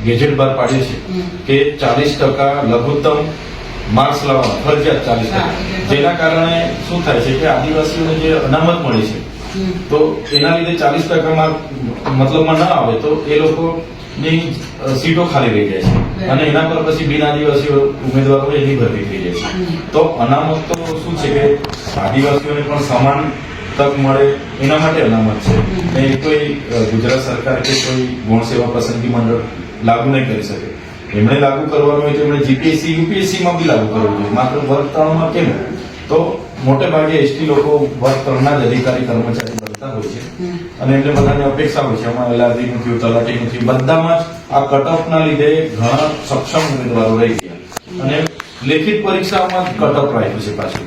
Gadget બહાર પાડ્યું છે કે 40% લઘુત્તમ માર્ક્સ લાવવા ફરજિયાત 40%, જેના કારણે શું થાય છે કે આદિવાસીઓને જે અનામત મળી છે તો એના લીધે 40% માર્ક મતલબમાં ન આવે તો એ લોકોની સીટો ખાલી રહી જાય છે અને એના પર પછી બિન આદિવાસી ઉમેદવારો એની ભરતી થઈ જાય છે. તો અનામત તો શું છે કે આદિવાસીઓને પણ સમાન તક મળે એના માટે અનામત છે. એ કોઈ ગુજરાત સરકાર કે કોઈ ગૌણ સેવા પસંદગી મંડળ લાગુ નહીં કરી શકે. એમણે લાગુ કરવાનું હોય તો એમણે જીપીએસસી યુપીએસસી માં બી લાગુ કરવું જોઈએ, માત્ર વર્ગ 3 માં કેમ? તો મોટે ભાગે એસટી લોકો વર્ગ 3 ના જ અધિકારી કર્મચારી બનતા હોય છે અને એમને બધાની અપેક્ષા હોય છે અમારે એલઆરડી નું થયું, તલાટી નું થયું, બધામાં જ આ કટ ઓફ ના લીધે ઘણા સક્ષમ ઉમેદવારો રહી ગયા અને લેખિત પરીક્ષાઓમાં જ કટ ઓફ રાખ્યું છે પાછું.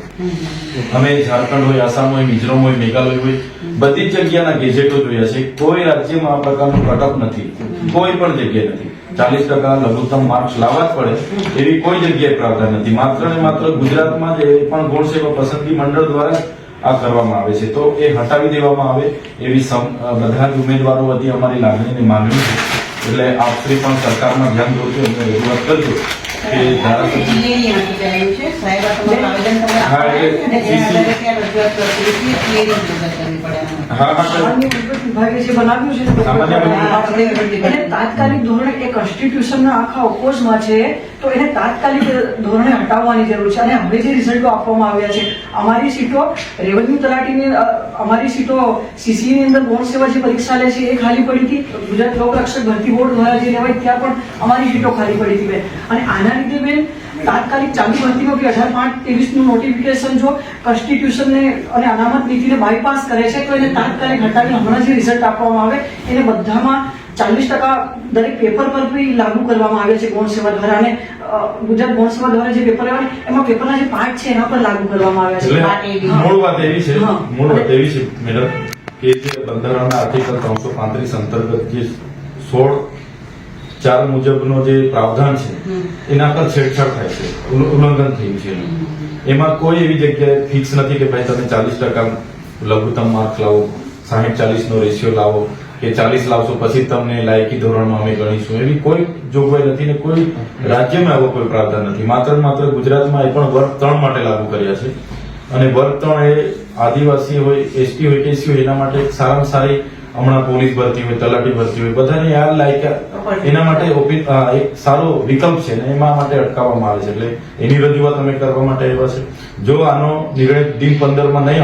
અમે ઝારખંડ હોય, આસામ હોય, મિઝોરમ હોય, મેઘાલય હોય, બધી જ જગ્યાના ગેજેટો જોયા છે. કોઈ રાજ્યમાં આ પ્રકારનું કટ ઓફ નથી, કોઈ પણ જગ્યાએ નથી. 40% લઘુત્તમ માર્ક્સ લાવવા જ પડે એવી કોઈ જગ્યાએ પ્રાવધાન નથી. માત્ર ને માત્ર ગુજરાતમાં જ પણ ગૌણ સેવા પસંદગી મંડળ દ્વારા આ કરવામાં આવે છે. તો એ હટાવી દેવામાં આવે એવી બધા જ ઉમેદવારો વતી અમારી લાગણીની માંગણી છે. એટલે આપ શ્રી પણ સરકારમાં ધ્યાન દોરજો અને રજૂઆત કરજો કે તાત્કાલિક ધોરણે એ કોન્સ્ટિટ્યુશનના આખા ઓપોઝમાં છે તો એને તાત્કાલિક ધોરણે હટાવવાની જરૂર છે. અને હવે જે રિઝલ્ટો આપવામાં આવ્યા છે, અમારી સીટો રેવન્યુ તલાટીની, અમારી સીટો સીસી ની અંદર ગૌણ સેવા જે પરીક્ષા લે છે એ ખાલી પડી હતી. ગુજરાત લોકરક્ષક ભરતી બોર્ડ દ્વારા જે લેવાય ત્યાં પણ અમારી સીટો ખાલી પડી હતી બેન. અને આના લીધે બેન તાત્કાલિક ચાલુ ભરતીમાં બી 18/5/23 નું નોટિફિકેશન જો કોન્સ્ટિટ્યુશનને અને અનામત નીતિને બાયપાસ કરે છે તો એને તાત્કાલિક હટાવી હમણાં જે રિઝલ્ટ આપવામાં આવે એને બધામાં 40% દરેક પેપર પર બી લાગુ કરવામાં આવે છે ગૌણ સેવા દ્વારા. અને ગુજરાત ગૌણ સેવા દ્વારા જે પેપર આવે એમાં પેપરના જે પાર્ટ છે એના પર લાગુ કરવામાં આવે છે. મૂળ વાત એવી છે મેડમ કે જે બંધારણના આર્ટિકલ 335 અંતર્ગત જે 16(4) મુજબનો જે પ્રાવધાન છે એના પર છેડછાડ થાય છે, ઉલ્લંઘન થયું છે. એમાં કોઈ એવી જગ્યાએ ફિક્સ નથી કે ભાઈ તમે 40% લઘુત્તમ માર્ક લાવો, 60-40 નો રેશિયો લાવો કે 40 લાવશો પછી તમને લાયકી ધોરણમાં અમે ગણીશું, એવી કોઈ જોગવાઈ નથી ને કોઈ રાજ્યમાં એવો કોઈ પ્રાવધાન નથી. માત્ર માત્ર ગુજરાતમાં એ પણ વર્ગ 3 માટે લાગુ કર્યા છે. અને વર્ગ 3 એ આદિવાસી હોય, એસટી હોય કે એસસી હોય એના માટે સારામાં સારી હમણાં પોલીસ ભરતી હોય, તલાટી ભરતી હોય, બધાને આ લાયકા એના માટે એક સારો વિકલ્પ છે ને એમાં માટે અટકાવવામાં આવે છે. એટલે એની રજૂઆત અમે કરવા માટે આવ્યા છે. જો આનો નિર્ણય દિન 15 માં નહીં